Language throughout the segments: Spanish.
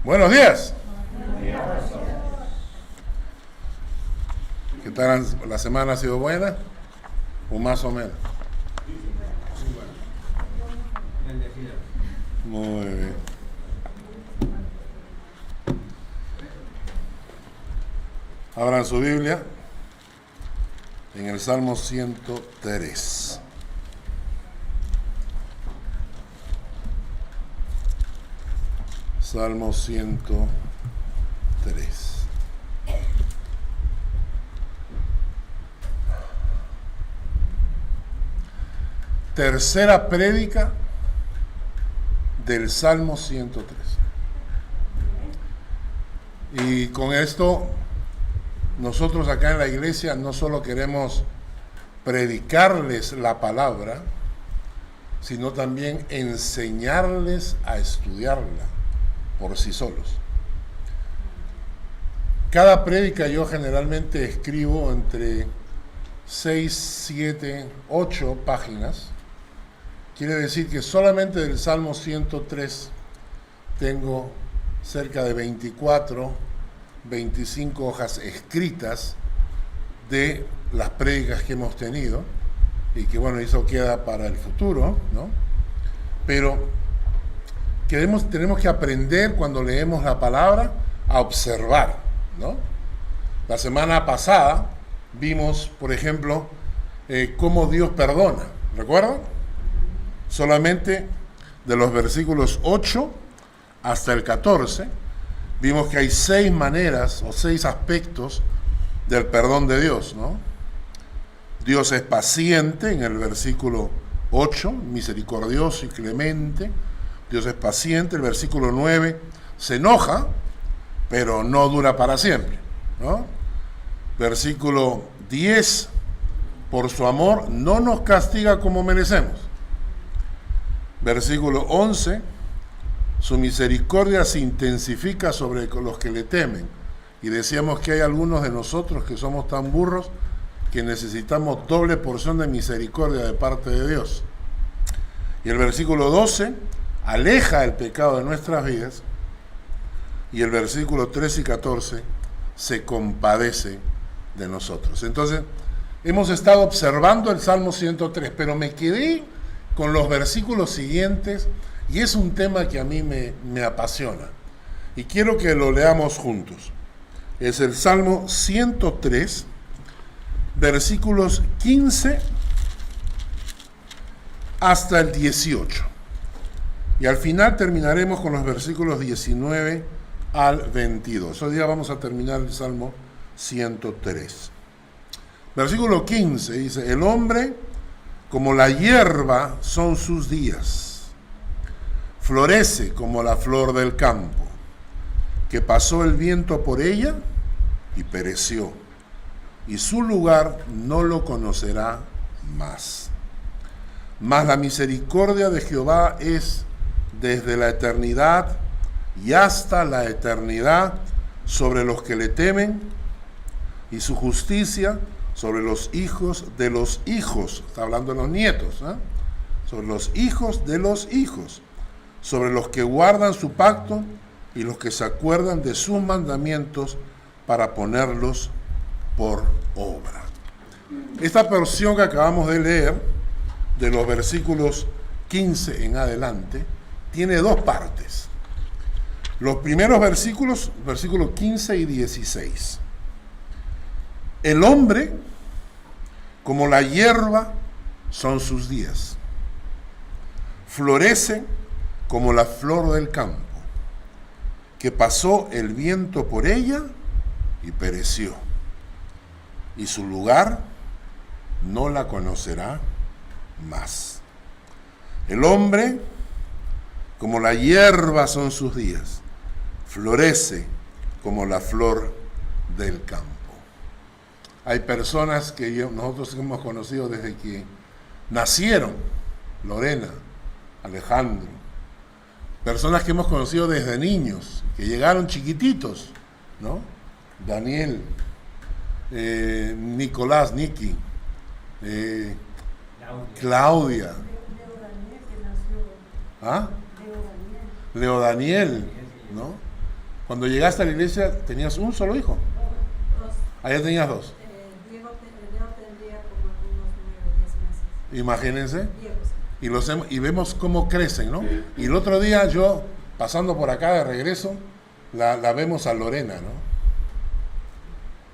Buenos días. ¿Qué tal? ¿La semana ha sido buena? ¿O más o menos? Muy bien. Abran su Biblia en el Salmo 103. Salmo 103. Tercera prédica del Salmo 103. Y con esto, nosotros acá en la iglesia no solo queremos predicarles la palabra, sino también enseñarles a estudiarla por sí solos. Cada prédica yo generalmente escribo entre 6, 7, 8 páginas. Quiere decir que solamente del Salmo 103 tengo cerca de 24, 25 hojas escritas de las prédicas que hemos tenido, y que bueno, eso queda para el futuro, ¿no? Pero tenemos que aprender cuando leemos la palabra a observar, ¿no? La semana pasada vimos, por ejemplo, cómo Dios perdona, ¿recuerdan? Solamente de los versículos 8 hasta el 14, vimos que hay 6 maneras o 6 aspectos del perdón de Dios, ¿no? Dios es paciente en el versículo 8, misericordioso y clemente. Dios es paciente. El versículo 9 se enoja, pero no dura para siempre, ¿no? Versículo 10, por su amor no nos castiga como merecemos. Versículo 11, su misericordia se intensifica sobre los que le temen. Y decíamos que hay algunos de nosotros que somos tan burros que necesitamos doble porción de misericordia de parte de Dios. Y el versículo 12 aleja el pecado de nuestras vidas. Y el versículo 13 y 14 se compadece de nosotros. Entonces, hemos estado observando el Salmo 103, pero me quedé con los versículos siguientes, y es un tema que a mí me apasiona. Y quiero que lo leamos juntos. Es el Salmo 103, versículos 15 hasta el 18. Y al final terminaremos con los versículos 19 al 22. Hoy día vamos a terminar el Salmo 103. Versículo 15 dice: el hombre como la hierba son sus días, florece como la flor del campo, que pasó el viento por ella y pereció, y su lugar no lo conocerá más. Mas la misericordia de Jehová es desde la eternidad y hasta la eternidad sobre los que le temen, y su justicia sobre los hijos de los hijos. Está hablando de los nietos, ¿eh? Sobre los hijos de los hijos, sobre los que guardan su pacto y los que se acuerdan de sus mandamientos para ponerlos por obra. Esta porción que acabamos de leer, de los versículos 15 en adelante, tiene 2 partes. Los primeros versículos, versículos 15 y 16. El hombre, como la hierba, son sus días. Florece como la flor del campo, que pasó el viento por ella y pereció, y su lugar no la conocerá más. El hombre, como la hierba son sus días, florece como la flor del campo. Hay personas que nosotros hemos conocido desde que nacieron, Lorena, Alejandro, personas que hemos conocido desde niños, que llegaron chiquititos, ¿no? Daniel, Nicolás, Nicky, Claudia, ¿ah? Leo Daniel, ¿no? Cuando llegaste a la iglesia, ¿tenías un solo hijo? Dos. Allá tenías dos. Diego tendría como unos 9, 10 meses. Imagínense. Diego, sí. Y vemos cómo crecen, ¿no? Y el otro día yo, pasando por acá de regreso, la vemos a Lorena, ¿no?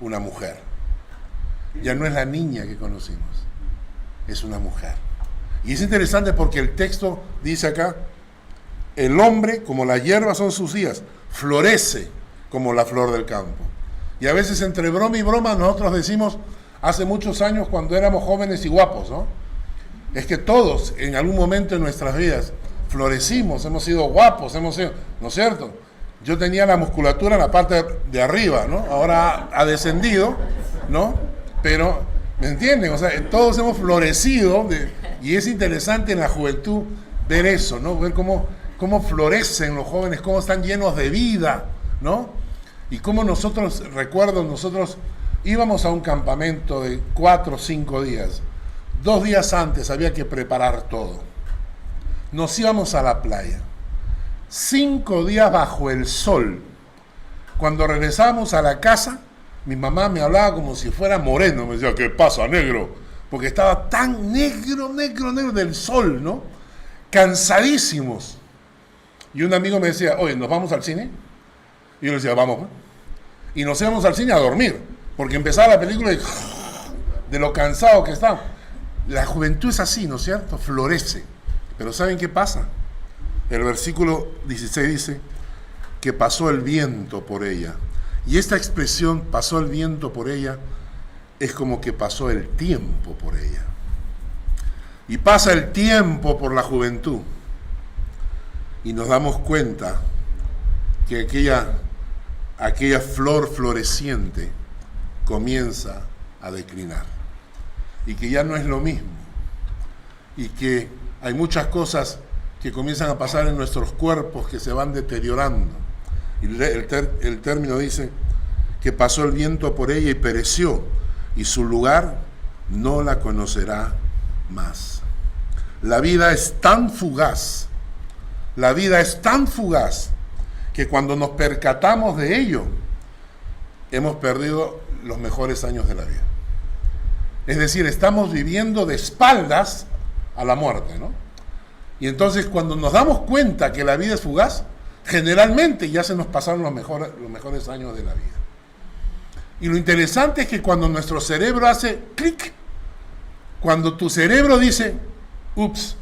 Una mujer. Ya no es la niña que conocimos, es una mujer. Y es interesante porque el texto dice acá, el hombre, como la hierba son sus días, florece como la flor del campo. Y a veces entre broma y broma nosotros decimos, hace muchos años cuando éramos jóvenes y guapos, ¿no? Es que todos en algún momento en nuestras vidas florecimos, hemos sido guapos, hemos sido, ¿no es cierto? Yo tenía la musculatura en la parte de arriba, ¿no? Ahora ha descendido, ¿no? Pero, ¿me entienden? O sea, todos hemos florecido y es interesante en la juventud ver eso, ¿no? Ver cómo florecen los jóvenes, cómo están llenos de vida, ¿no? Y cómo nosotros íbamos a un campamento de 4 o 5 días. 2 días antes había que preparar todo. Nos íbamos a la playa. 5 días bajo el sol. Cuando regresábamos a la casa, mi mamá me hablaba como si fuera moreno. Me decía, ¿qué pasa, negro? Porque estaba tan negro del sol, ¿no? Cansadísimos. Y un amigo me decía, oye, ¿nos vamos al cine? Y yo le decía, vamos. Y nos íbamos al cine a dormir, porque empezaba la película y de lo cansado que estaba. La juventud es así, ¿no es cierto? Florece. Pero ¿saben qué pasa? El versículo 16 dice que pasó el viento por ella. Y esta expresión, pasó el viento por ella, es como que pasó el tiempo por ella. Y pasa el tiempo por la juventud. Y nos damos cuenta que aquella flor floreciente comienza a declinar. Y que ya no es lo mismo. Y que hay muchas cosas que comienzan a pasar en nuestros cuerpos que se van deteriorando. Y el término dice que pasó el viento por ella y pereció, y su lugar no la conocerá más. La vida es tan fugaz, que cuando nos percatamos de ello, hemos perdido los mejores años de la vida. Es decir, estamos viviendo de espaldas a la muerte, ¿no? Y entonces cuando nos damos cuenta que la vida es fugaz, generalmente ya se nos pasaron los mejores años de la vida. Y lo interesante es que cuando nuestro cerebro hace clic, cuando tu cerebro dice, ups,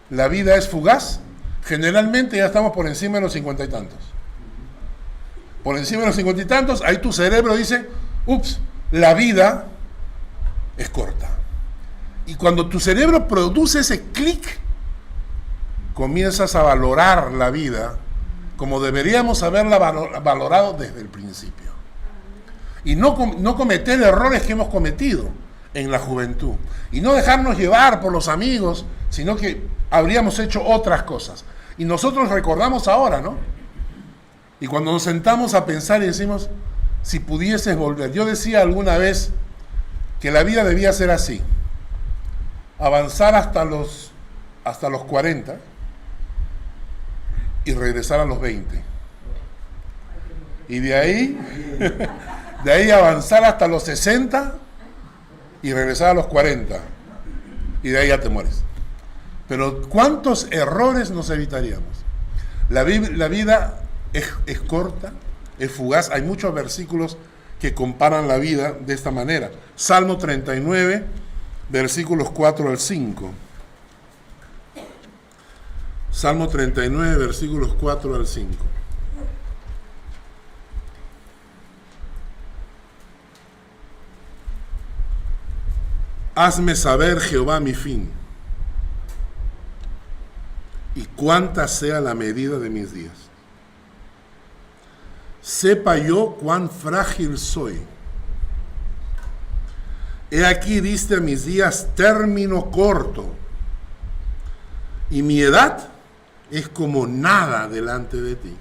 la vida es fugaz, generalmente ya estamos por encima de los 50 y tantos. Por encima de los 50 y tantos, ahí tu cerebro dice, ups, la vida es corta. Y cuando tu cerebro produce ese clic, comienzas a valorar la vida como deberíamos haberla valorado desde el principio. Y no cometer errores que hemos cometido en la juventud. Y no dejarnos llevar por los amigos, sino que habríamos hecho otras cosas. Y nosotros recordamos ahora, ¿no? Y cuando nos sentamos a pensar y decimos, si pudieses volver. Yo decía alguna vez que la vida debía ser así. Avanzar hasta los 40 y regresar a los 20. Y de ahí avanzar hasta los 60 y regresar a los 40. Y de ahí ya te mueres. Pero ¿cuántos errores nos evitaríamos? La vida es corta, es fugaz. Hay muchos versículos que comparan la vida de esta manera. Salmo 39, versículos 4 al 5. Salmo 39, versículos 4 al 5. Hazme saber, Jehová, mi fin, y cuánta sea la medida de mis días. Sepa yo cuán frágil soy. He aquí diste a mis días término corto, y mi edad es como nada delante de ti.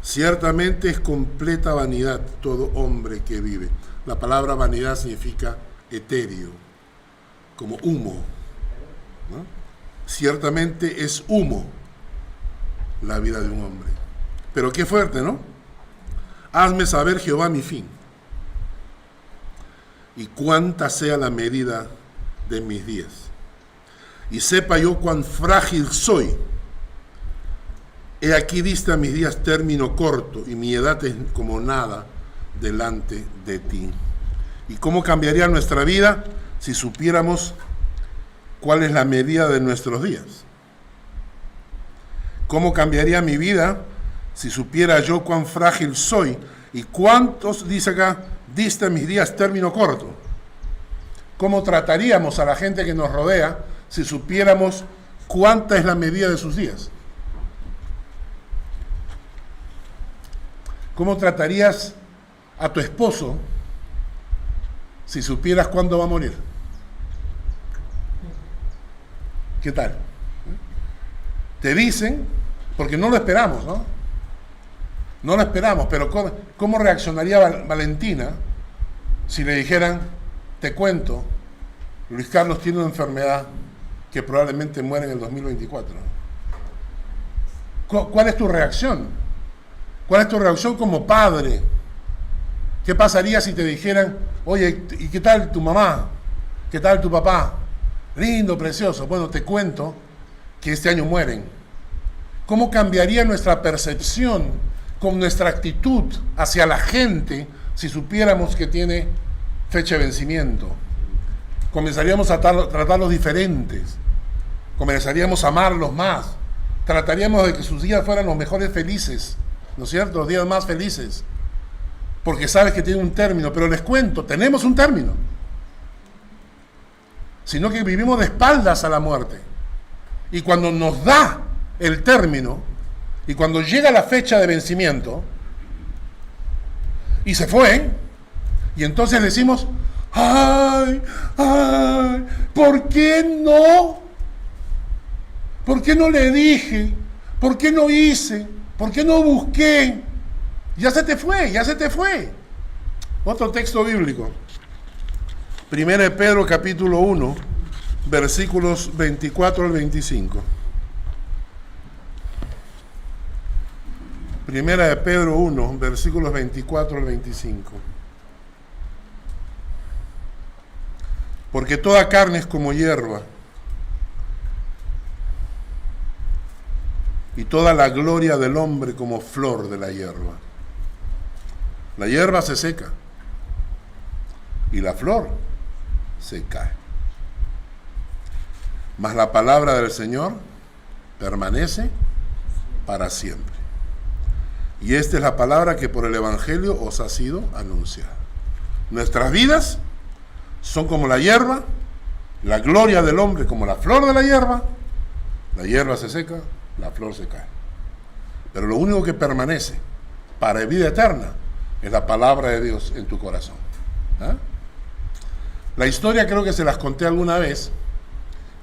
Ciertamente es completa vanidad todo hombre que vive. La palabra vanidad significa etéreo, como humo, ¿no? Ciertamente es humo la vida de un hombre. Pero qué fuerte, ¿no? Hazme saber, Jehová, mi fin, y cuánta sea la medida de mis días, y sepa yo cuán frágil soy. He aquí diste a mis días término corto, y mi edad es como nada delante de ti. ¿Y cómo cambiaría nuestra vida si supiéramos cuál es la medida de nuestros días? ¿Cómo cambiaría mi vida si supiera yo cuán frágil soy? ¿Y cuántos, dice acá, diste a mis días término corto? ¿Cómo trataríamos a la gente que nos rodea si supiéramos cuánta es la medida de sus días? ¿Cómo tratarías a tu esposo si supieras cuándo va a morir? ¿Qué tal? Te dicen, porque no lo esperamos, ¿no? No lo esperamos, pero ¿cómo reaccionaría Valentina si le dijeran, te cuento, Luis Carlos tiene una enfermedad que probablemente muere en el 2024? ¿Cuál es tu reacción? ¿Cuál es tu reacción como padre? ¿Qué pasaría si te dijeran, oye, ¿y qué tal tu mamá? ¿Qué tal tu papá? Lindo, precioso. Bueno, te cuento que este año mueren. ¿Cómo cambiaría nuestra percepción con nuestra actitud hacia la gente si supiéramos que tiene fecha de vencimiento? Comenzaríamos a tratarlos diferentes. Comenzaríamos a amarlos más. Trataríamos de que sus días fueran los mejores felices, ¿no es cierto? Los días más felices. Porque sabes que tiene un término, pero les cuento, tenemos un término. Sino que vivimos de espaldas a la muerte. Y cuando nos da el término, y cuando llega la fecha de vencimiento, y se fue, y entonces decimos, ¡ay! ¿Por qué no? ¿Por qué no le dije? ¿Por qué no hice? ¿Por qué no busqué? Ya se te fue. Otro texto bíblico. Primera de Pedro, capítulo 1, versículos 24 al 25. Primera de Pedro 1, versículos 24 al 25. Porque toda carne es como hierba, y toda la gloria del hombre como flor de la hierba. La hierba se seca y la flor se cae. Mas la palabra del Señor permanece para siempre. Y esta es la palabra que por el Evangelio os ha sido anunciada. Nuestras vidas son como la hierba, la gloria del hombre como la flor de la hierba se seca, la flor se cae. Pero lo único que permanece para vida eterna es la palabra de Dios en tu corazón. ¿Ah? La historia creo que se las conté alguna vez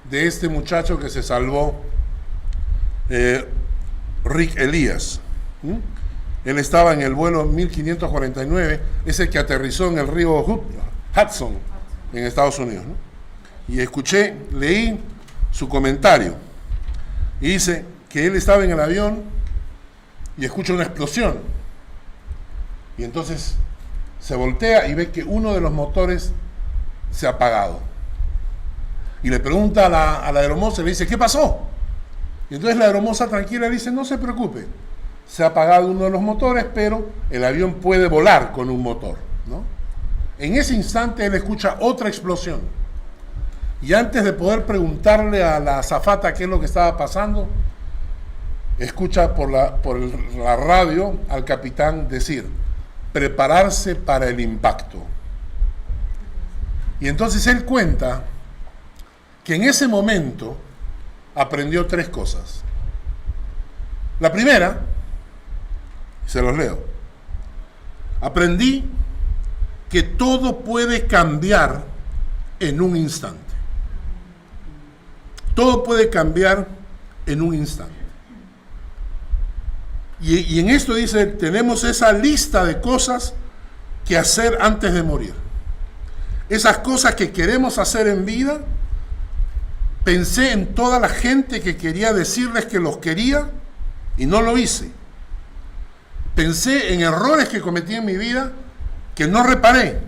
de este muchacho que se salvó, Rick Elías. Él estaba en el vuelo 1549, ese que aterrizó en el río Hudson, en Estados Unidos, ¿no? Y leí su comentario, y dice que él estaba en el avión y escucha una explosión, y entonces se voltea y ve que uno de los motores se ha apagado, y le pregunta a la aeromoza, le dice, ¿qué pasó? Y entonces la aeromoza tranquila le dice, no se preocupe, se ha apagado uno de los motores, pero el avión puede volar con un motor, ¿no? En ese instante él escucha otra explosión, y antes de poder preguntarle a la azafata qué es lo que estaba pasando, escucha por la radio al capitán decir, prepararse para el impacto. Y entonces él cuenta que en ese momento aprendió 3 cosas. La primera, se los leo, aprendí que todo puede cambiar en un instante. Todo puede cambiar en un instante. Y en esto dice, tenemos esa lista de cosas que hacer antes de morir. Esas cosas que queremos hacer en vida. Pensé en toda la gente que quería decirles que los quería y no lo hice. Pensé en errores que cometí en mi vida que no reparé.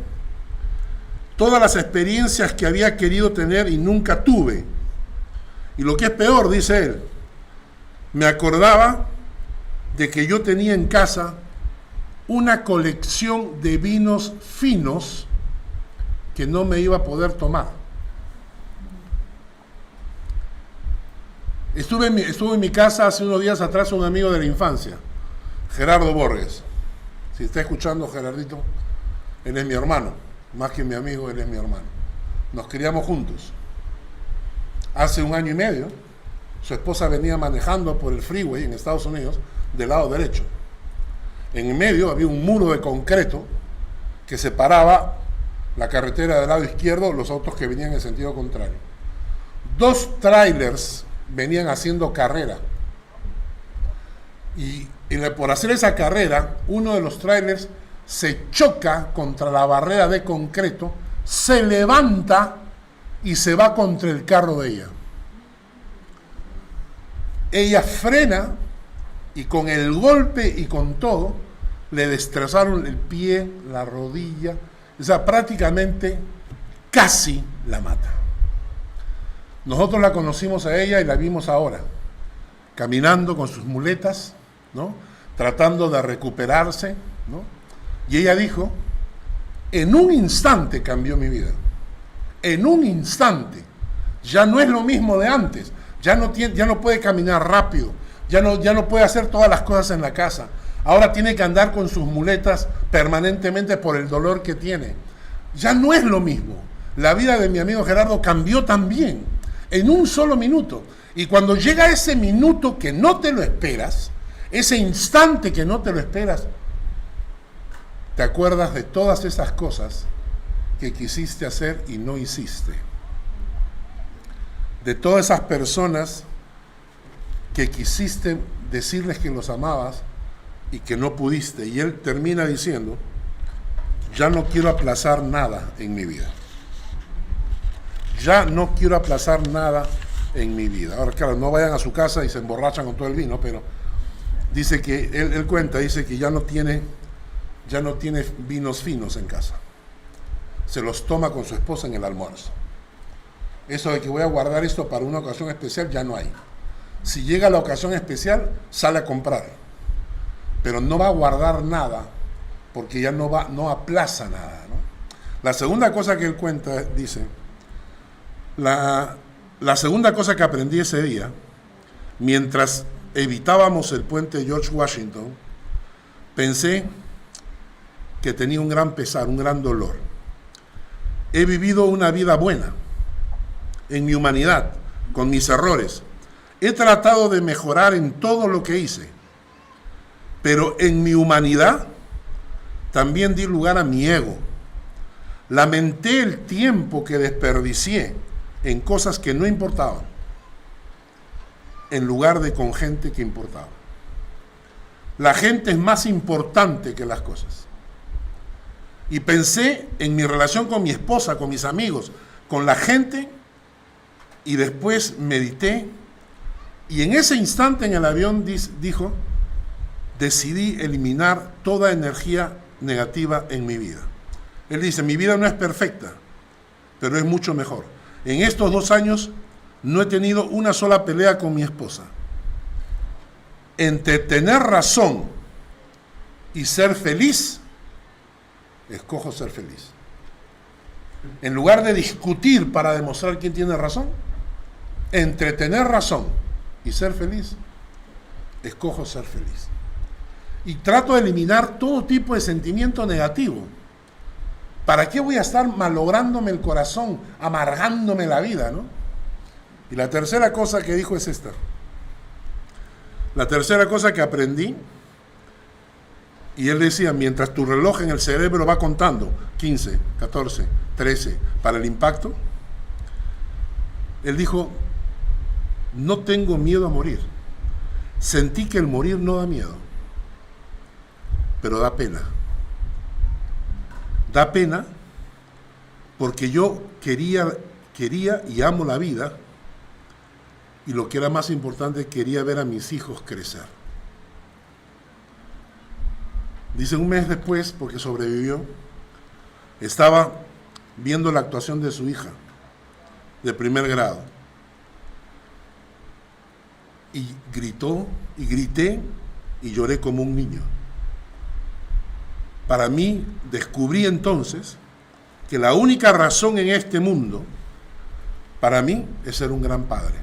Todas las experiencias que había querido tener y nunca tuve. Y lo que es peor, dice él, me acordaba de que yo tenía en casa una colección de vinos finos que no me iba a poder tomar. Estuvo en mi casa hace unos días atrás un amigo de la infancia, Gerardo Borges. Si está escuchando, Gerardito, él es mi hermano. Más que mi amigo, él es mi hermano. Nos criamos juntos. Hace 1 año y medio, su esposa venía manejando por el freeway en Estados Unidos del lado derecho. En medio había un muro de concreto que separaba la carretera del lado izquierdo, los autos que venían en sentido contrario. 2 trailers venían haciendo carrera. Y por hacer esa carrera, uno de los trailers se choca contra la barrera de concreto, se levanta y se va contra el carro de ella. Ella frena y con el golpe y con todo le destrozaron el pie, la rodilla, o sea, prácticamente casi la mata. Nosotros la conocimos a ella y la vimos ahora, caminando con sus muletas, ¿no? Tratando de recuperarse, ¿no? Y ella dijo, en un instante cambió mi vida. En un instante. Ya no es lo mismo de antes. Ya no puede caminar rápido. Ya no puede hacer todas las cosas en la casa. Ahora tiene que andar con sus muletas permanentemente por el dolor que tiene. Ya no es lo mismo. La vida de mi amigo Gerardo cambió también. En un solo minuto. Y cuando llega ese minuto que no te lo esperas, ese instante que no te lo esperas, te acuerdas de todas esas cosas que quisiste hacer y no hiciste. De todas esas personas que quisiste decirles que los amabas y que no pudiste. Y él termina diciendo, ya no quiero aplazar nada en mi vida. Ya no quiero aplazar nada en mi vida. Ahora, claro, no vayan a su casa y se emborrachan con todo el vino, pero dice que, él cuenta, dice que ya no tiene vinos finos en casa. Se los toma con su esposa en el almuerzo. Eso de que voy a guardar esto para una ocasión especial, ya no hay. Si llega la ocasión especial, sale a comprar. Pero no va a guardar nada, porque ya no aplaza nada, ¿no? La segunda cosa que él cuenta, dice, la segunda cosa que aprendí ese día, mientras evitábamos el puente George Washington, pensé que tenía un gran pesar, un gran dolor. He vivido una vida buena, en mi humanidad, con mis errores. He tratado de mejorar en todo lo que hice, pero en mi humanidad también di lugar a mi ego. Lamenté el tiempo que desperdicié en cosas que no importaban, en lugar de con gente que importaba. La gente es más importante que las cosas. Y pensé en mi relación con mi esposa, con mis amigos, con la gente, y después medité, y en ese instante en el avión dijo, decidí eliminar toda energía negativa en mi vida. Él dice, mi vida no es perfecta, pero es mucho mejor. En estos 2 años no he tenido una sola pelea con mi esposa. Entre tener razón y ser feliz, escojo ser feliz. En lugar de discutir para demostrar quién tiene razón, entre tener razón y ser feliz, escojo ser feliz. Y trato de eliminar todo tipo de sentimiento negativo. ¿Para qué voy a estar malográndome el corazón, amargándome la vida, ¿no? Y la tercera cosa que dijo es esta. La tercera cosa que aprendí, y él decía, mientras tu reloj en el cerebro va contando 15, 14, 13 para el impacto, él dijo, no tengo miedo a morir. Sentí que el morir no da miedo, pero da pena. Da pena porque yo quería y amo la vida, y lo que era más importante, quería ver a mis hijos crecer. Dice, un mes después, porque sobrevivió, estaba viendo la actuación de su hija, de primer grado. Y gritó, y grité, y lloré como un niño. Para mí, descubrí entonces que la única razón en este mundo, para mí, es ser un gran padre.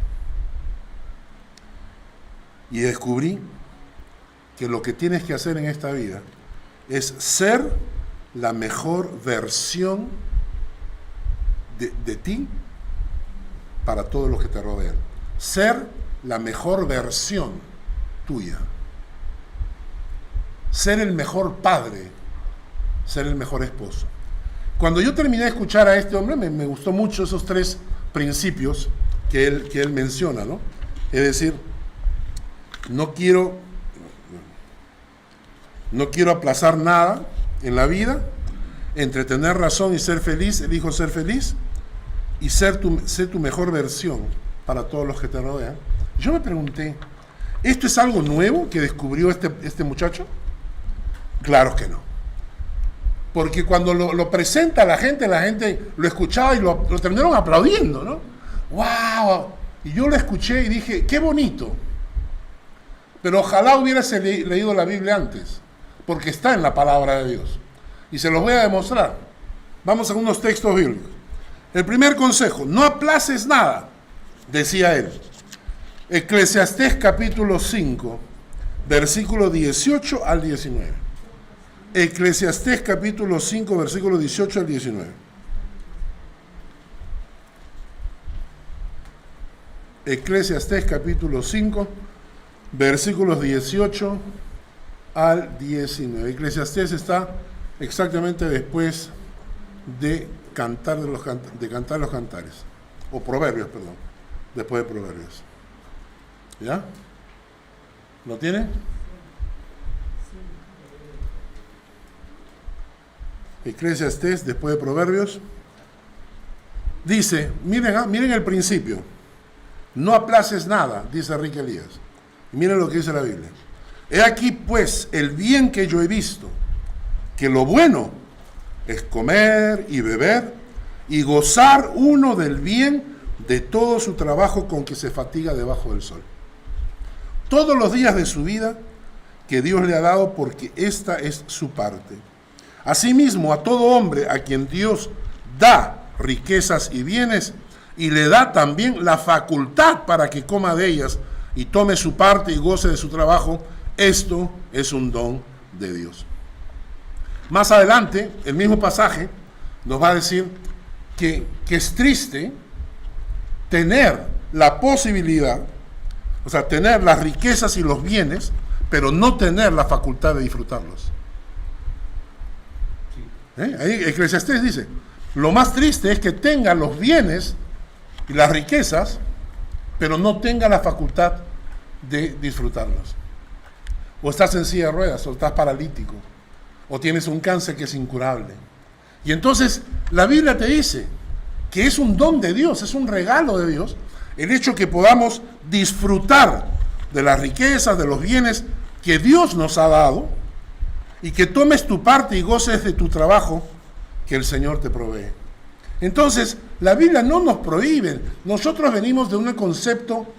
Y descubrí que lo que tienes que hacer en esta vida es ser la mejor versión de ti para todos los que te rodean. Ser la mejor versión tuya. Ser el mejor padre, ser el mejor esposo. Cuando yo terminé de escuchar a este hombre, me gustó mucho esos 3 principios que él menciona, ¿no? Es decir, no quiero aplazar nada en la vida. Entre tener razón y ser feliz, elijo ser feliz y ser tu mejor versión para todos los que te rodean. Yo me pregunté, ¿esto es algo nuevo que descubrió este muchacho? Claro que no. Porque cuando lo presenta la gente lo escuchaba y lo terminaron aplaudiendo, ¿no? ¡Wow! Y yo lo escuché y dije, ¡qué bonito! Pero ojalá hubiese leído la Biblia antes, porque está en la palabra de Dios. Y se los voy a demostrar. Vamos a unos textos bíblicos. El primer consejo, no aplaces nada, decía él. Eclesiastés capítulo 5, versículo 18 al 19. Eclesiastés capítulo 5, versículo 18 al 19. Eclesiastés capítulo 5, versículos 18 al 19. Eclesiastés está exactamente después de Cantar los Cantares, o Proverbios, perdón, después de Proverbios. ¿Ya? ¿Lo tiene? Eclesiastés, después de Proverbios. Dice, miren el principio. No aplaces nada, dice Enrique Elías. Y miren lo que dice la Biblia. He aquí pues el bien que yo he visto, que lo bueno es comer y beber y gozar uno del bien de todo su trabajo con que se fatiga debajo del sol. Todos los días de su vida que Dios le ha dado, porque esta es su parte. Asimismo, a todo hombre a quien Dios da riquezas y bienes, y le da también la facultad para que coma de ellas y tome su parte y goce de su trabajo, esto es un don de Dios. Más adelante, el mismo pasaje nos va a decir que es triste tener la posibilidad, o sea, tener las riquezas y los bienes, pero no tener la facultad de disfrutarlos. Ahí Eclesiastés dice, lo más triste es que tenga los bienes y las riquezas, pero no tenga la facultad de disfrutarlos. O estás en silla de ruedas, o estás paralítico, o tienes un cáncer que es incurable. Y entonces la Biblia te dice que es un don de Dios, es un regalo de Dios, el hecho que podamos disfrutar de las riquezas, de los bienes que Dios nos ha dado, y que tomes tu parte y goces de tu trabajo que el Señor te provee. Entonces, la Biblia no nos prohíbe. Nosotros venimos de un concepto,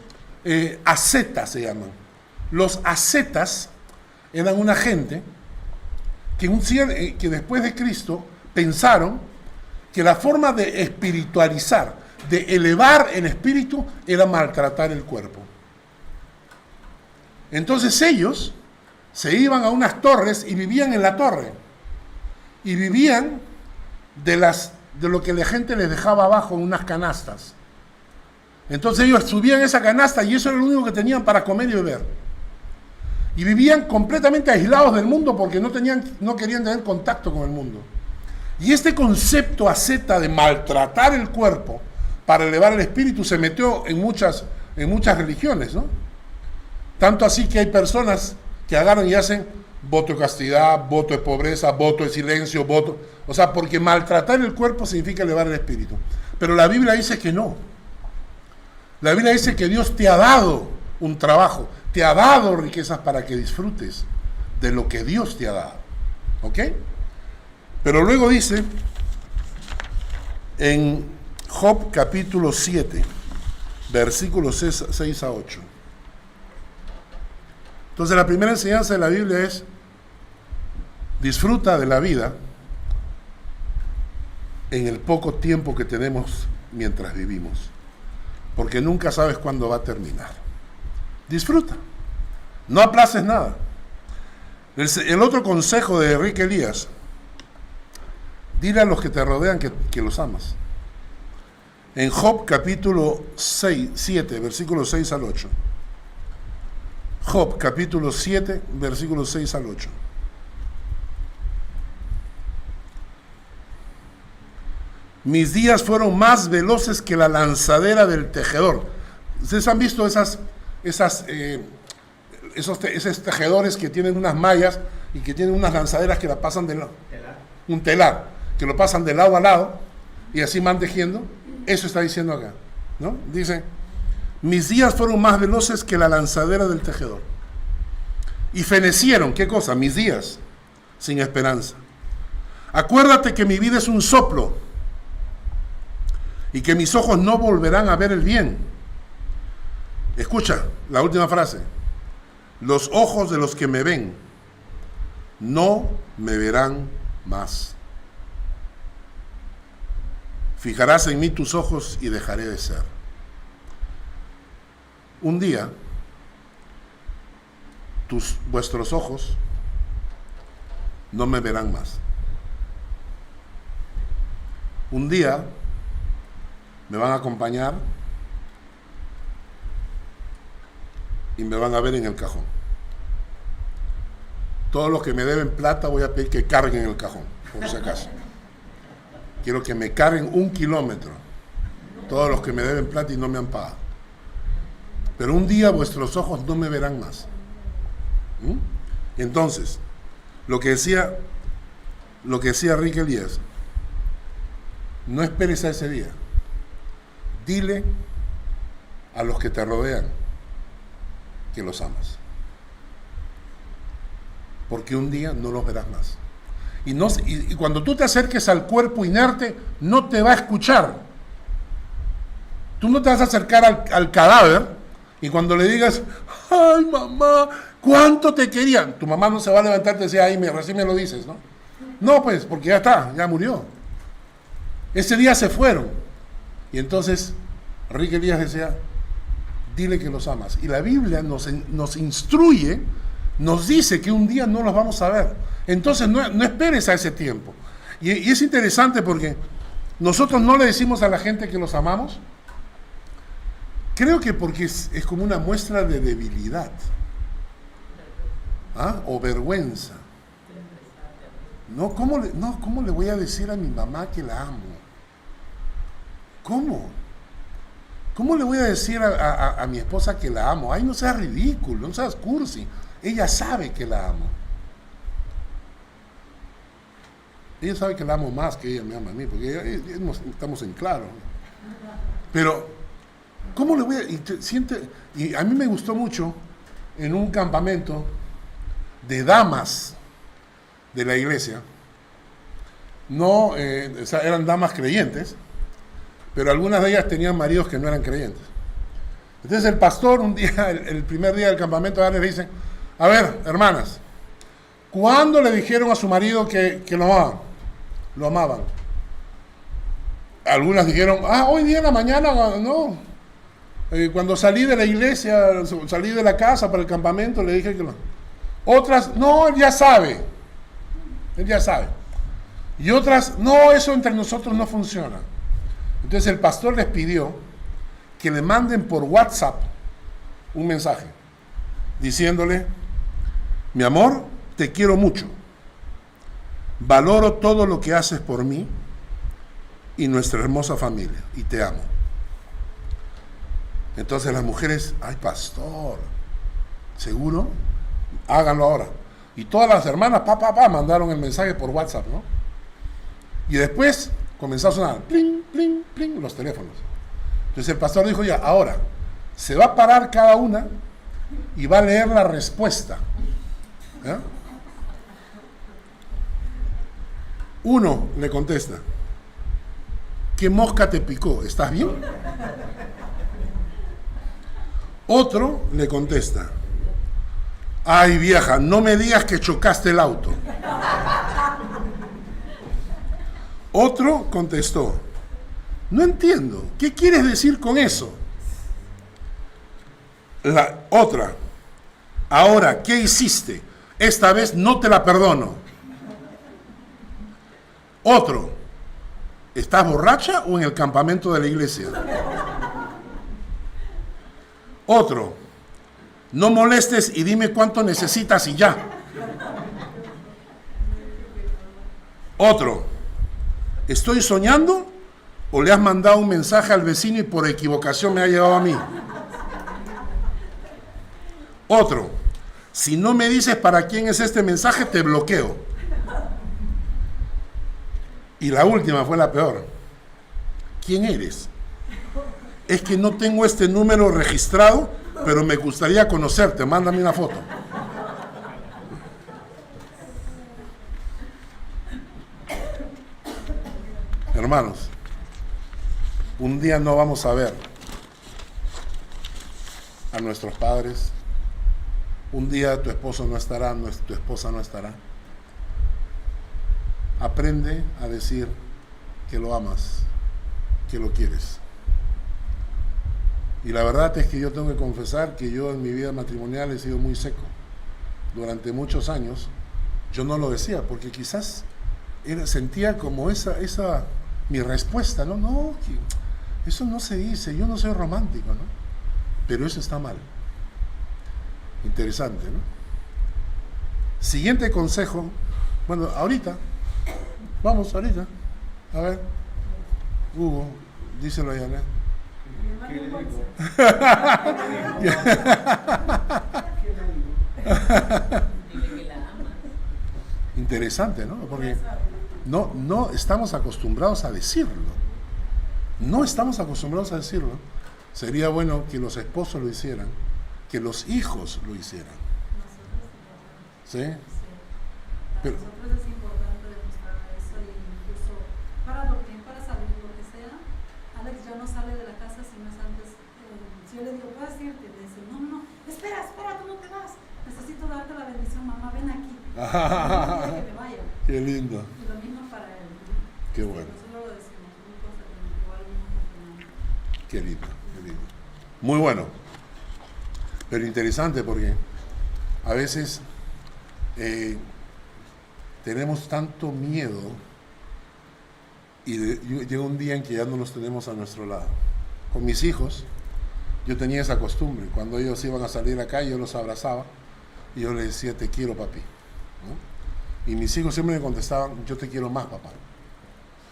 ascetas se llaman. Los ascetas eran una gente que después de Cristo pensaron que la forma de espiritualizar, de elevar el espíritu, era maltratar el cuerpo. Entonces ellos se iban a unas torres y vivían en la torre. Y vivían de lo que la gente les dejaba abajo en unas canastas. Entonces ellos subían esa canasta y eso era lo único que tenían para comer y beber. Y vivían completamente aislados del mundo porque no querían tener contacto con el mundo. Y este concepto asceta de maltratar el cuerpo para elevar el espíritu se metió en muchas religiones, ¿no? Tanto así que hay personas que agarran y hacen voto de castidad, voto de pobreza, voto de silencio, o sea, porque maltratar el cuerpo significa elevar el espíritu. Pero la Biblia dice que no. La Biblia dice que Dios te ha dado un trabajo, te ha dado riquezas para que disfrutes de lo que Dios te ha dado. ¿Ok? Pero luego dice en Job capítulo 7, versículos 6 a 8. Entonces la primera enseñanza de la Biblia es: disfruta de la vida en el poco tiempo que tenemos mientras vivimos, porque nunca sabes cuándo va a terminar. Disfruta, no aplaces nada. El otro consejo de Enrique Elías: dile a los que te rodean que los amas. En Job capítulo 7, versículos 6 al 8. Job capítulo 7, versículos 6 al 8. Mis días fueron más veloces que la lanzadera del tejedor. ¿Ustedes han visto esos tejedores que tienen unas mallas y que tienen unas lanzaderas que la pasan de lado? Un telar, que lo pasan de lado a lado y así van tejiendo. Eso está diciendo acá, ¿no? Dice: mis días fueron más veloces que la lanzadera del tejedor. Y fenecieron, ¿qué cosa? Mis días, sin esperanza. Acuérdate que mi vida es un soplo y que mis ojos no volverán a ver el bien. Escucha la última frase: los ojos de los que me ven no me verán más. Fijarás en mí tus ojos y dejaré de ser. Un día, vuestros ojos no me verán más. Un día me van a acompañar y me van a ver en el cajón. Todos los que me deben plata voy a pedir que carguen el cajón, por si acaso. Quiero que me carguen 1 kilómetro. Todos los que me deben plata y no me han pagado. Pero un día vuestros ojos no me verán más. Entonces, lo que decía Enrique Elías: no esperes a ese día. Dile a los que te rodean que los amas, porque un día no los verás más. Y cuando tú te acerques al cuerpo inerte, no te va a escuchar. Tú no te vas a acercar al cadáver y cuando le digas: ay mamá, ¿cuánto te querían? Tu mamá no se va a levantar y te decir: ay, recién me lo dices, ¿no? No, pues, porque ya está, ya murió. Ese día se fueron. Y entonces Enrique Elías decía: dile que los amas. Y la Biblia nos instruye, nos dice que un día no los vamos a ver. Entonces no esperes a ese tiempo. Y es interesante porque nosotros no le decimos a la gente que los amamos. Creo que porque es como una muestra de debilidad, o vergüenza. ¿Cómo le voy a decir a mi mamá que la amo? ¿Cómo? ¿Cómo le voy a decir a mi esposa que la amo? Ay, no seas ridículo, no seas cursi. Ella sabe que la amo. Ella sabe que la amo más que ella me ama a mí, porque estamos en claro. Pero, ¿cómo le voy a...? Y a mí me gustó mucho en un campamento de damas de la iglesia. No, eran damas creyentes, pero algunas de ellas tenían maridos que no eran creyentes. Entonces el pastor un día, el primer día del campamento, le dice: a ver, hermanas, ¿cuándo le dijeron a su marido que lo amaban? Lo amaban. Algunas dijeron: hoy día en la mañana, no. Cuando salí de la iglesia, salí de la casa para el campamento, le dije que lo... Otras: no, él ya sabe. Él ya sabe. Y otras: no, eso entre nosotros no funciona. Entonces el pastor les pidió que le manden por WhatsApp un mensaje diciéndole: mi amor, te quiero mucho, valoro todo lo que haces por mí y nuestra hermosa familia, y te amo. Entonces las mujeres: ay, pastor, ¿seguro? Háganlo ahora. Y todas las hermanas, mandaron el mensaje por WhatsApp, ¿no? Y después comenzó a sonar, pling, pling, pling, los teléfonos. Entonces el pastor dijo: ya, ahora, se va a parar cada una y va a leer la respuesta. Uno le contesta: ¿qué mosca te picó? ¿Estás bien? Otro le contesta: ay, vieja, no me digas que chocaste el auto. Otro contestó: no entiendo, ¿qué quieres decir con eso? La otra: ahora, ¿qué hiciste? Esta vez no te la perdono. Otro: ¿estás borracha o en el campamento de la iglesia? Otro: no molestes y dime cuánto necesitas y ya. Otro: ¿estoy soñando o le has mandado un mensaje al vecino y por equivocación me ha llegado a mí? Otro: si no me dices para quién es este mensaje, te bloqueo. Y la última fue la peor: ¿quién eres? Es que no tengo este número registrado, pero me gustaría conocerte, mándame una foto. Hermanos, un día no vamos a ver a nuestros padres, un día tu esposo no estará, tu esposa no estará. Aprende a decir que lo amas, que lo quieres. Y la verdad es que yo tengo que confesar que yo en mi vida matrimonial he sido muy seco. Durante muchos años yo no lo decía, porque quizás sentía como esa mi respuesta, no, eso no se dice, yo no soy romántico, ¿no? Pero eso está mal. Interesante, ¿no? Siguiente consejo, bueno, ahorita, vamos ahorita, a ver, Hugo, díselo a Janet. ¿Qué le digo? Dile que la ama. Interesante, ¿no? Porque no estamos acostumbrados a decirlo. No estamos acostumbrados a decirlo. Sería bueno que los esposos lo hicieran, que los hijos lo hicieran. ¿Sí? Para nosotros es importante demostrar eso, y incluso para dormir, para salir, lo que sea. Alex ya no sale de la casa si no es antes. Si yo le digo, ¿puedes irte? Le dice, no, espera, tú no te vas. Necesito darte la bendición, mamá, ven aquí. No quiere que me vaya. Qué lindo. Y lo mismo para él. Qué bueno. Nosotros lo decimos, muy constantemente, igual mismo. Qué lindo, qué lindo. Muy bueno. Pero interesante porque a veces tenemos tanto miedo y llega un día en que ya no los tenemos a nuestro lado. Con mis hijos, yo tenía esa costumbre. Cuando ellos iban a salir a la calle, yo los abrazaba y yo les decía, te quiero, papi, ¿no? Y mis hijos siempre me contestaban, yo te quiero más, papá.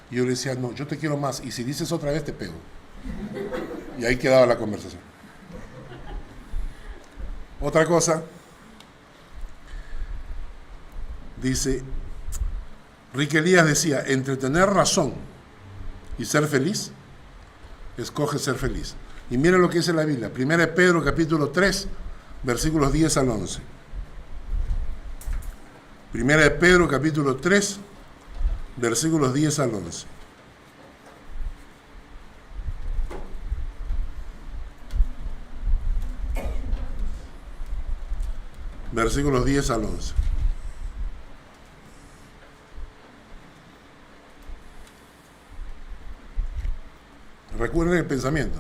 Y yo les decía, no, yo te quiero más, y si dices otra vez te pego. Y ahí quedaba la conversación. Otra cosa, dice, Rick Elías decía, entre tener razón y ser feliz, escoge ser feliz. Y miren lo que dice la Biblia, 1 Pedro capítulo 3, versículos 10 al 11. 1 Pedro capítulo 3, versículos 10 al 11. Versículos 10 al 11. Recuerden el pensamiento.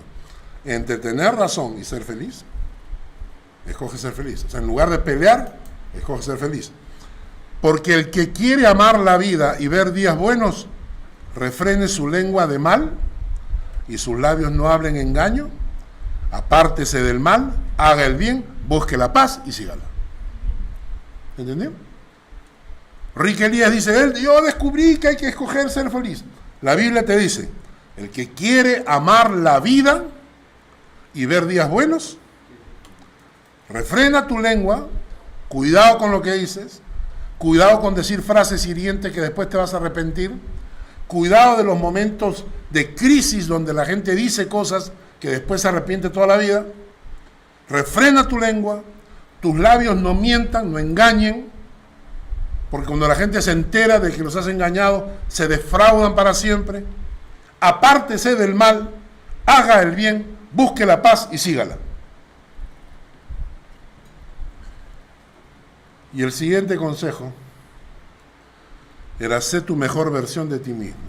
Entre tener razón y ser feliz, escoge ser feliz. O sea, en lugar de pelear, escoge ser feliz. Porque el que quiere amar la vida y ver días buenos, refrene su lengua de mal y sus labios no hablen engaño, apártese del mal, haga el bien, busque la paz y sígala. ¿Entendió? Rick Elías dice, yo descubrí que hay que escoger ser feliz. La Biblia te dice, el que quiere amar la vida y ver días buenos, refrena tu lengua, cuidado con lo que dices, cuidado con decir frases hirientes que después te vas a arrepentir, cuidado de los momentos de crisis donde la gente dice cosas que después se arrepiente toda la vida. Refrena tu lengua, tus labios no mientan, no engañen, Porque cuando la gente se entera de que los has engañado, se defraudan para siempre. Apártese del mal, haga el bien, busque la paz y sígala. Y el siguiente consejo era: sé tu mejor versión de ti mismo.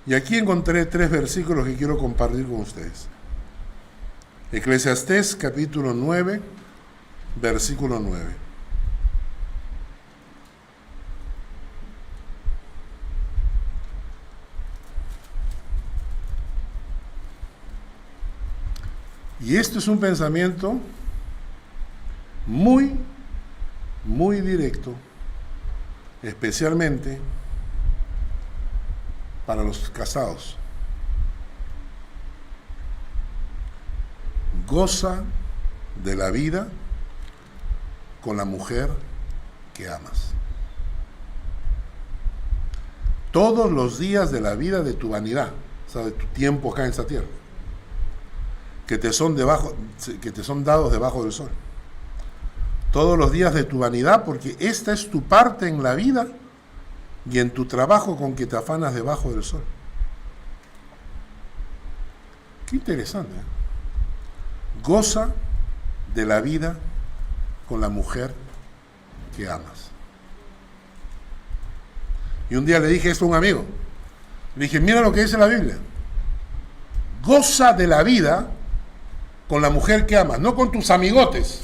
Y aquí encontré 3 versículos que quiero compartir con ustedes. Eclesiastés capítulo 9, versículo 9. Y esto es un pensamiento muy, muy directo, especialmente para los casados. Goza de la vida con la mujer que amas. Todos los días de la vida de tu vanidad, o sea, de tu tiempo acá en esta tierra, que te son dados debajo del sol. Todos los días de tu vanidad, porque esta es tu parte en la vida y en tu trabajo con que te afanas debajo del sol. Qué interesante, ¿eh? Goza de la vida con la mujer que amas. Y un día le dije esto a un amigo. Le dije: mira lo que dice la Biblia. Goza de la vida con la mujer que amas, no con tus amigotes,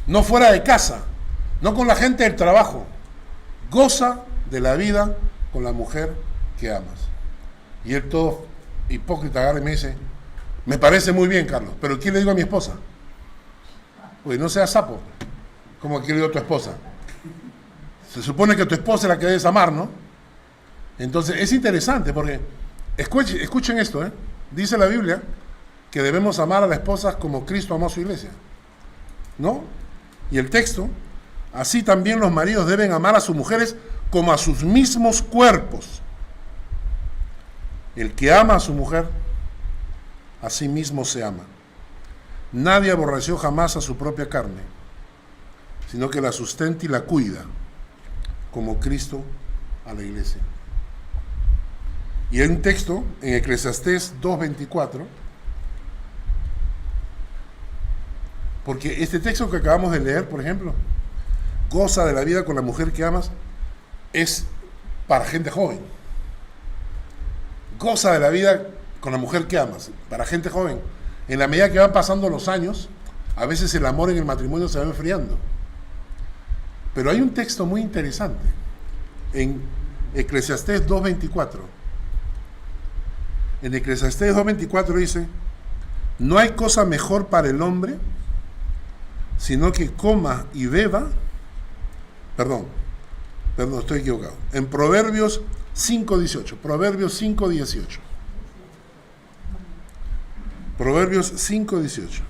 no fuera de casa, no con la gente del trabajo. Goza de la vida con la mujer que amas. Y él, todo hipócrita, agarra y me dice: me parece muy bien, Carlos, pero ¿qué le digo a mi esposa? Pues no seas sapo. ¿Cómo que le digo a tu esposa? Se supone que tu esposa es la que debes amar, ¿no? Entonces es interesante porque, escuchen esto, ¿eh? Dice la Biblia que debemos amar a las esposas como Cristo amó a su iglesia, ¿no? Y el texto: así también los maridos deben amar a sus mujeres como a sus mismos cuerpos. El que ama a su mujer, a sí mismo se ama. Nadie aborreció jamás a su propia carne, sino que la sustenta y la cuida, como Cristo a la iglesia. Y hay un texto en Eclesiastés 2:24, porque este texto que acabamos de leer, por ejemplo, goza de la vida con la mujer que amas, es para gente joven. Goza de la vida con la mujer que amas, para gente joven. En la medida que van pasando los años, a veces el amor en el matrimonio se va enfriando. Pero hay un texto muy interesante en Eclesiastés 2:24. En Eclesiastés 2:24 dice: no hay cosa mejor para el hombre sino que coma y beba. Perdón, estoy equivocado. En Proverbios 5:18. Proverbios 5:18. Proverbios 5:18.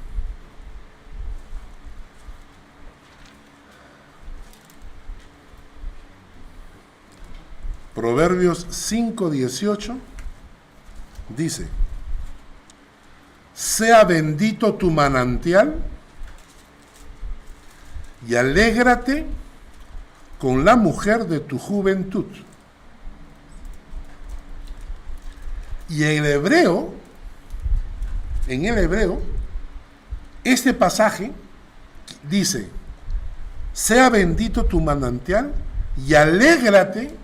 Proverbios 5:18 dice: sea bendito tu manantial y alégrate con la mujer de tu juventud. Y en el hebreo, este pasaje dice: sea bendito tu manantial y alégrate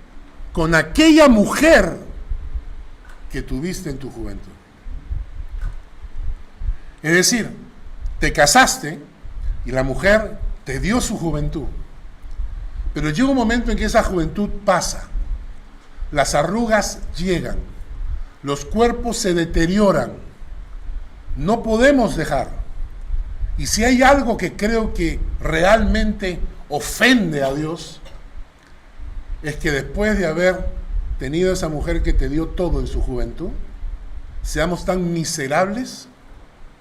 con aquella mujer que tuviste en tu juventud. Es decir, te casaste y la mujer te dio su juventud, pero llega un momento en que esa juventud pasa, las arrugas llegan, los cuerpos se deterioran, no podemos dejar. Y si hay algo que creo que realmente ofende a Dios, es que después de haber tenido esa mujer que te dio todo en su juventud, seamos tan miserables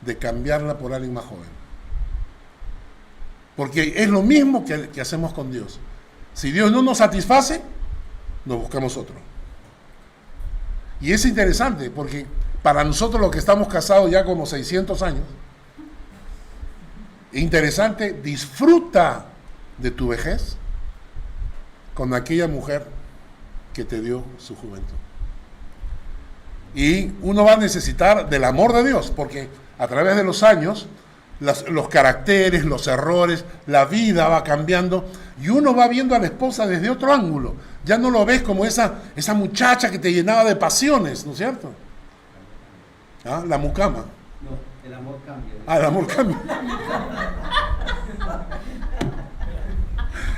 de cambiarla por alguien más joven. Porque es lo mismo que hacemos con Dios. Si Dios no nos satisface, nos buscamos otro. Y es interesante porque para nosotros los que estamos casados ya como 600 años, interesante, disfruta de tu vejez con aquella mujer que te dio su juventud. Y uno va a necesitar del amor de Dios, porque a través de los años, los caracteres, los errores, la vida va cambiando, y uno va viendo a la esposa desde otro ángulo. Ya no lo ves como esa muchacha que te llenaba de pasiones, ¿no es cierto? ¿Ah? La mucama. No, el amor cambia. Ah, el amor cambia.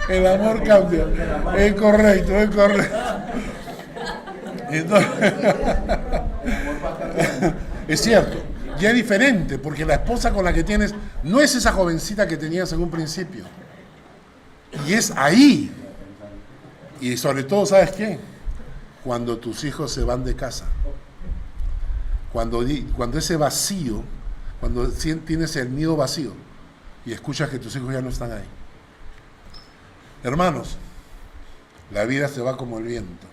El amor cambia. Es correcto, es correcto. Entonces, es cierto, ya es diferente, porque la esposa con la que tienes no es esa jovencita que tenías en un principio. Y es ahí. Y sobre todo, ¿sabes qué? Cuando tus hijos se van de casa. Cuando ese vacío, cuando tienes el nido vacío y escuchas que tus hijos ya no están ahí. Hermanos, la vida se va como el viento.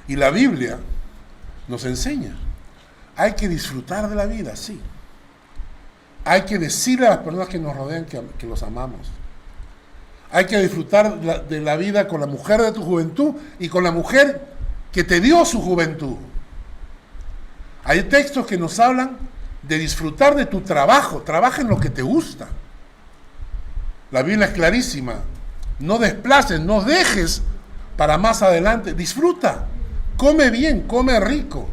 Y la Biblia nos enseña, hay que disfrutar de la vida, sí. Hay que decirle a las personas que nos rodean que los amamos. Hay que disfrutar de la vida con la mujer de tu juventud y con la mujer que te dio su juventud. Hay textos que nos hablan de disfrutar de tu trabajo. Trabaja en lo que te gusta. La Biblia es clarísima. No desplaces, no dejes para más adelante. Disfruta. Come bien, come rico.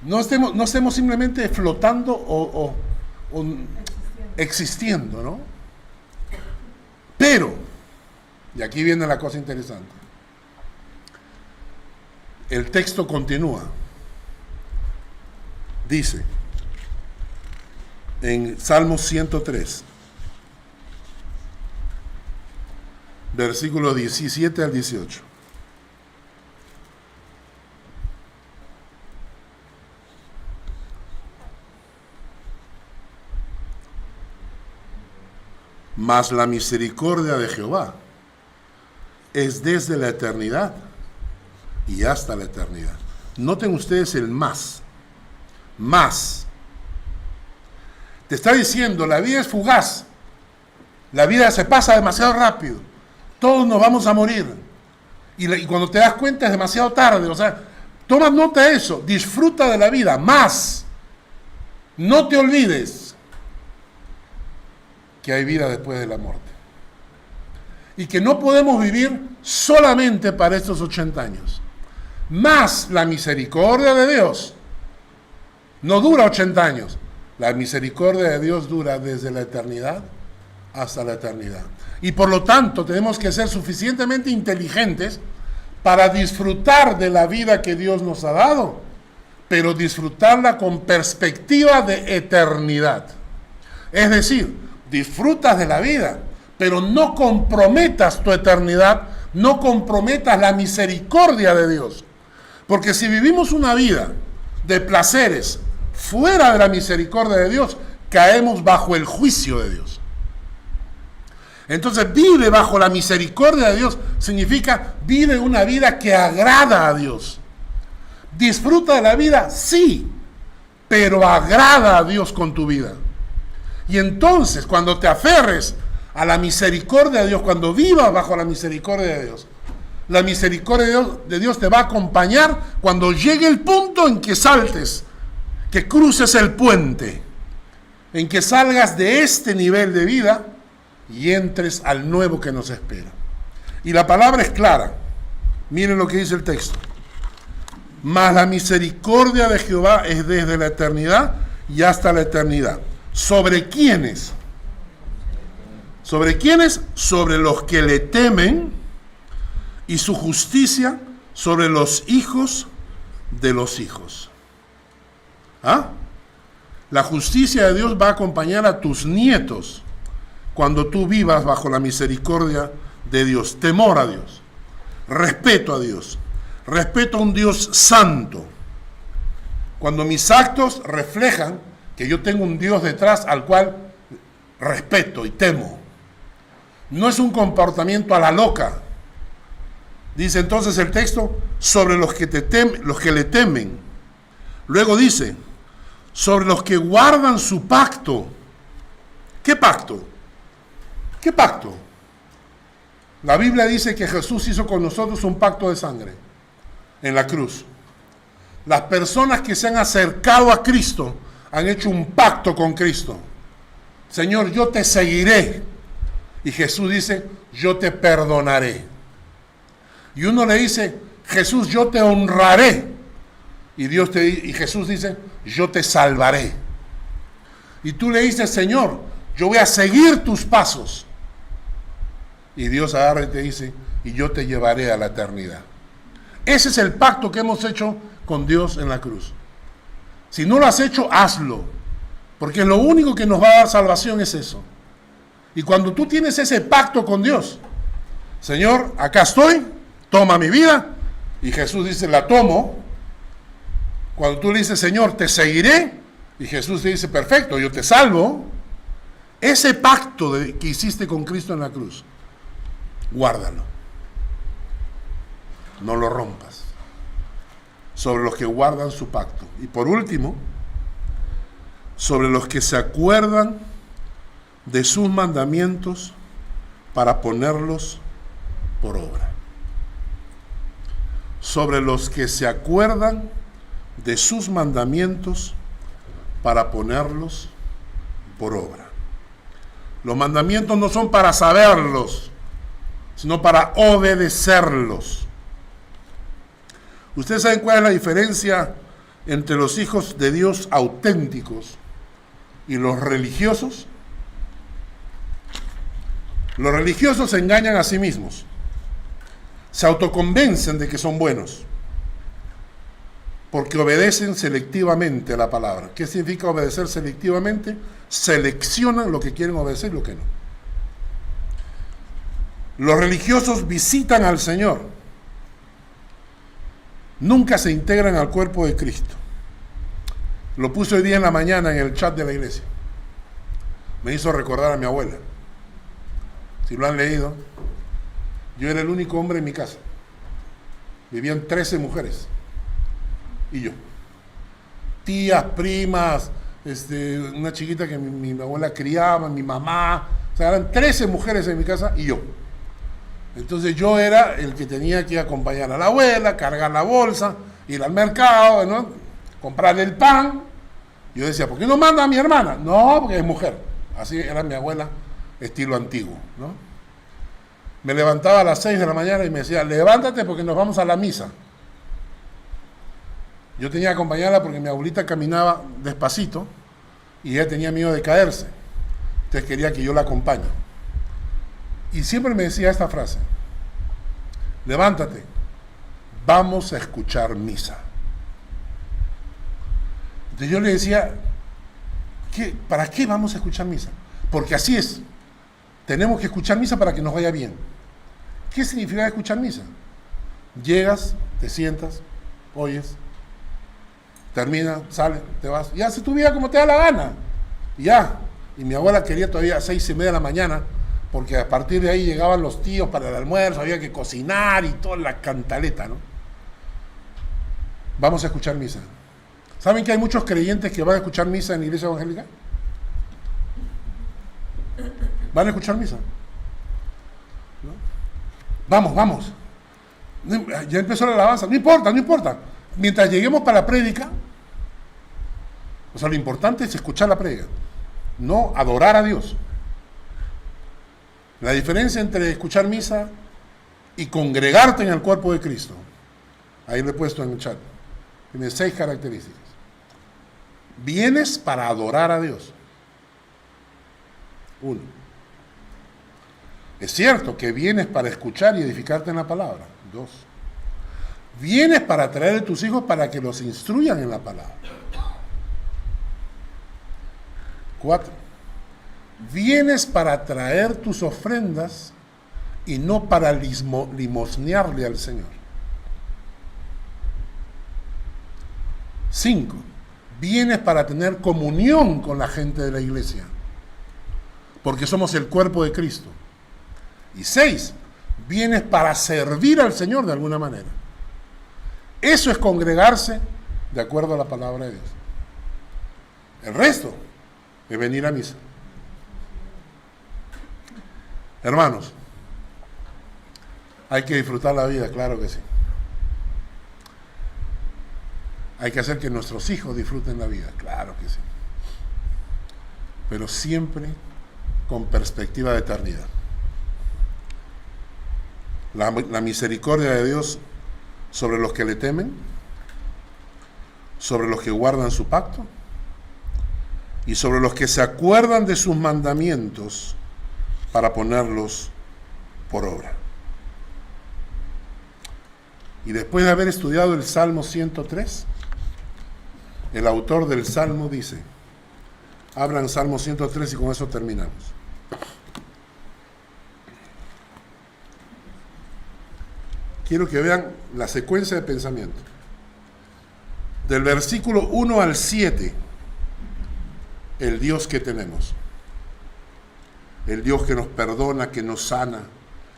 No estemos simplemente flotando o existiendo, ¿no? Pero, y aquí viene la cosa interesante, el texto continúa. Dice, en Salmo 103, versículos 17 al 18. Mas la misericordia de Jehová es desde la eternidad y hasta la eternidad. Noten ustedes el más. Más. Te está diciendo, la vida es fugaz. La vida se pasa demasiado rápido. Todos nos vamos a morir. Y cuando te das cuenta es demasiado tarde. O sea, toma nota de eso. Disfruta de la vida. Más. No te olvides que hay vida después de la muerte. Y que no podemos vivir solamente para estos 80 años. Más la misericordia de Dios no dura 80 años. La misericordia de Dios dura desde la eternidad hasta la eternidad. Y por lo tanto tenemos que ser suficientemente inteligentes para disfrutar de la vida que Dios nos ha dado, pero disfrutarla con perspectiva de eternidad. Es decir, disfrutas de la vida, pero no comprometas tu eternidad, no comprometas la misericordia de Dios. Porque si vivimos una vida de placeres fuera de la misericordia de Dios, caemos bajo el juicio de Dios. Entonces, vive bajo la misericordia de Dios significa vive una vida que agrada a Dios. Disfruta de la vida, sí, pero agrada a Dios con tu vida. Y entonces, cuando te aferres a la misericordia de Dios, cuando vivas bajo la misericordia de Dios, la misericordia de Dios te va a acompañar cuando llegue el punto en que saltes, que cruces el puente, en que salgas de este nivel de vida y entres al nuevo que nos espera. Y la palabra es clara. Miren lo que dice el texto. Mas la misericordia de Jehová es desde la eternidad y hasta la eternidad. ¿Sobre quiénes? ¿Sobre quiénes? Sobre los que le temen, y su justicia sobre los hijos de los hijos. ¿Ah? La justicia de Dios va a acompañar a tus nietos cuando tú vivas bajo la misericordia de Dios. Temor a Dios, respeto a Dios, respeto a un Dios santo. Cuando mis actos reflejan que yo tengo un Dios detrás al cual respeto y temo. No es un comportamiento a la loca. Dice entonces el texto, sobre los que le temen. Luego dice, sobre los que guardan su pacto. ¿Qué pacto? ¿Qué pacto? La Biblia dice que Jesús hizo con nosotros un pacto de sangre en la cruz. Las personas que se han acercado a Cristo han hecho un pacto con Cristo. Señor, yo te seguiré. Y Jesús dice, yo te perdonaré. Y uno le dice, Jesús, yo te honraré. Y Jesús dice, yo te salvaré. Y tú le dices, Señor, yo voy a seguir tus pasos. Y Dios agarra y te dice, y yo te llevaré a la eternidad. Ese es el pacto que hemos hecho con Dios en la cruz. Si no lo has hecho, hazlo. Porque lo único que nos va a dar salvación es eso. Y cuando tú tienes ese pacto con Dios, Señor, acá estoy, toma mi vida. Y Jesús dice, la tomo. Cuando tú le dices, Señor, te seguiré. Y Jesús te dice, perfecto, yo te salvo. Ese pacto que hiciste con Cristo en la cruz, guárdalo. No lo rompas. Sobre los que guardan su pacto. Y por último, sobre los que se acuerdan de sus mandamientos para ponerlos por obra. Sobre los que se acuerdan de sus mandamientos para ponerlos por obra. Los mandamientos no son para saberlos, sino para obedecerlos. ¿Ustedes saben cuál es la diferencia entre los hijos de Dios auténticos y los religiosos? Los religiosos se engañan a sí mismos, se autoconvencen de que son buenos, porque obedecen selectivamente a la palabra. ¿Qué significa obedecer selectivamente? Seleccionan lo que quieren obedecer y lo que no. Los religiosos visitan al Señor, nunca se integran al cuerpo de Cristo. Lo puse hoy día en la mañana en el chat de la iglesia. Me hizo recordar a mi abuela. Si lo han leído, yo era el único hombre en mi casa. Vivían 13 mujeres. Y yo. Tías, primas, una chiquita que mi abuela criaba, mi mamá. O sea, eran 13 mujeres en mi casa y yo. Entonces yo era el que tenía que acompañar a la abuela, cargar la bolsa, ir al mercado, ¿no? Comprarle el pan. Yo decía, ¿por qué no manda a mi hermana? No, porque es mujer. Así era mi abuela, estilo antiguo, ¿no? Me levantaba a las 6 de la mañana y me decía, levántate porque nos vamos a la misa. Yo tenía que acompañarla porque mi abuelita caminaba despacito y ella tenía miedo de caerse. Entonces quería que yo la acompañe. Y siempre me decía esta frase, levántate, vamos a escuchar misa. Entonces yo le decía, ¿para qué vamos a escuchar misa? Porque así es, tenemos que escuchar misa para que nos vaya bien. ¿Qué significa escuchar misa? Llegas, te sientas, oyes, termina, sale, te vas, y haces tu vida como te da la gana. Y ya. Y mi abuela quería todavía a 6:30 de la mañana, porque a partir de ahí llegaban los tíos para el almuerzo, había que cocinar y toda la cantaleta, ¿no? Vamos a escuchar misa. ¿Saben que hay muchos creyentes que van a escuchar misa en la iglesia evangélica? ¿Van a escuchar misa? ¿No? Vamos. Ya empezó la alabanza. No importa. Mientras lleguemos para la prédica, o sea, lo importante es escuchar la prédica, no adorar a Dios. La diferencia entre escuchar misa y congregarte en el cuerpo de Cristo, ahí lo he puesto en el chat, tiene 6 características. Vienes para adorar a Dios. 1. Es cierto que vienes para escuchar y edificarte en la palabra. 2. Vienes para traer a tus hijos para que los instruyan en la palabra. 4. Vienes para traer tus ofrendas y no para limosnearle al Señor. 5. Vienes para tener comunión con la gente de la iglesia, porque somos el cuerpo de Cristo. Y 6. Vienes para servir al Señor de alguna manera. Eso es congregarse de acuerdo a la palabra de Dios. El resto es venir a misa. Hermanos, hay que disfrutar la vida, claro que sí. Hay que hacer que nuestros hijos disfruten la vida, claro que sí. Pero siempre con perspectiva de eternidad. La misericordia de Dios sobre los que le temen, sobre los que guardan su pacto y sobre los que se acuerdan de sus mandamientos para ponerlos por obra. Y después de haber estudiado el Salmo 103, el autor del Salmo dice, hablan Salmo 103 y con eso terminamos. Quiero que vean la secuencia de pensamiento. Del versículo 1 al 7, el Dios que tenemos. El Dios que nos perdona, que nos sana,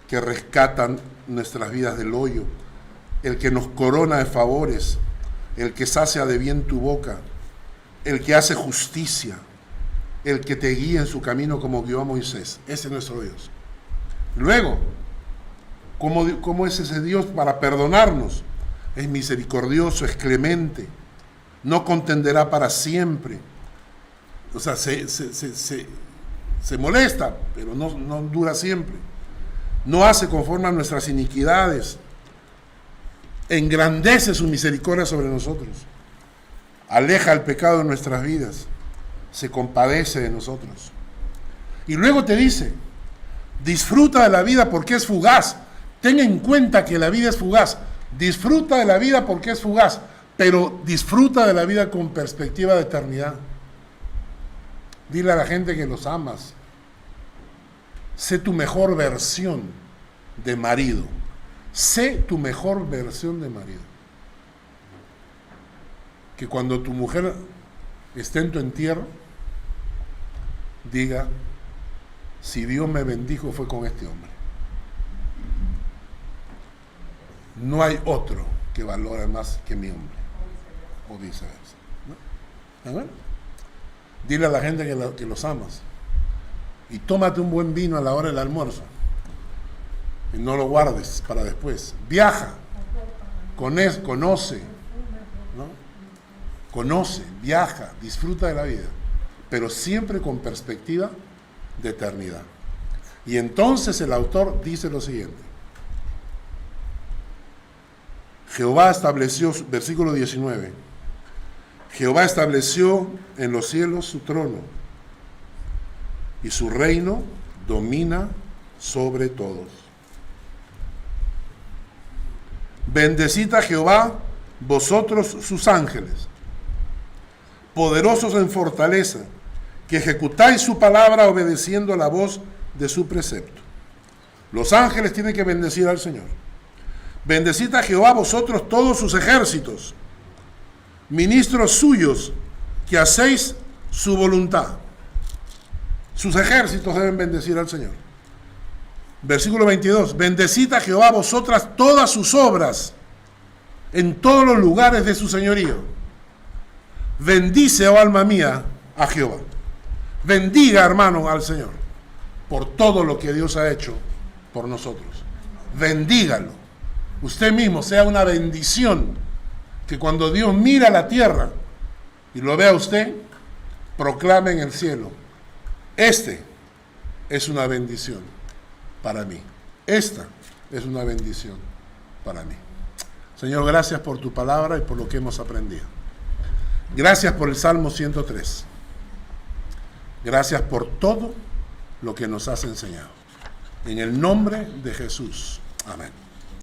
que rescata nuestras vidas del hoyo. El que nos corona de favores. El que sacia de bien tu boca. El que hace justicia. El que te guía en su camino como guió a Moisés. Ese es nuestro Dios. Luego, ¿cómo es ese Dios para perdonarnos? Es misericordioso, es clemente, no contenderá para siempre. O sea, se molesta, pero no dura siempre. No hace conforme a nuestras iniquidades. Engrandece su misericordia sobre nosotros. Aleja el pecado de nuestras vidas. Se compadece de nosotros. Y luego te dice, disfruta de la vida porque es fugaz. Ten en cuenta que la vida es fugaz. Disfruta de la vida porque es fugaz, pero disfruta de la vida con perspectiva de eternidad. Dile a la gente que los amas. Sé tu mejor versión de marido. Sé tu mejor versión de marido. Que cuando tu mujer esté en tu entierro, diga, si Dios me bendijo fue con este hombre. No hay otro que valore más que mi hombre, o viceversa, ¿no? ¿Bueno? Dile a la gente que los amas y tómate un buen vino a la hora del almuerzo y no lo guardes para después. Viaja, conoce, ¿no? Conoce, viaja, disfruta de la vida, pero siempre con perspectiva de eternidad. Y entonces el autor dice lo siguiente. Jehová estableció, versículo 19, Jehová estableció en los cielos su trono y su reino domina sobre todos. Bendecid a Jehová vosotros sus ángeles, poderosos en fortaleza, que ejecutáis su palabra obedeciendo a la voz de su precepto. Los ángeles tienen que bendecir al Señor. Bendecid a Jehová vosotros todos sus ejércitos, ministros suyos, que hacéis su voluntad. Sus ejércitos deben bendecir al Señor. Versículo 22. Bendecid a Jehová vosotras todas sus obras, en todos los lugares de su señorío. Bendice, oh alma mía, a Jehová. Bendiga, hermano, al Señor, por todo lo que Dios ha hecho por nosotros. Bendígalo. Usted mismo sea una bendición, que cuando Dios mira la tierra y lo vea a usted, proclame en el cielo, este es una bendición para mí. Esta es una bendición para mí. Señor, gracias por tu palabra y por lo que hemos aprendido. Gracias por el Salmo 103. Gracias por todo lo que nos has enseñado. En el nombre de Jesús. Amén.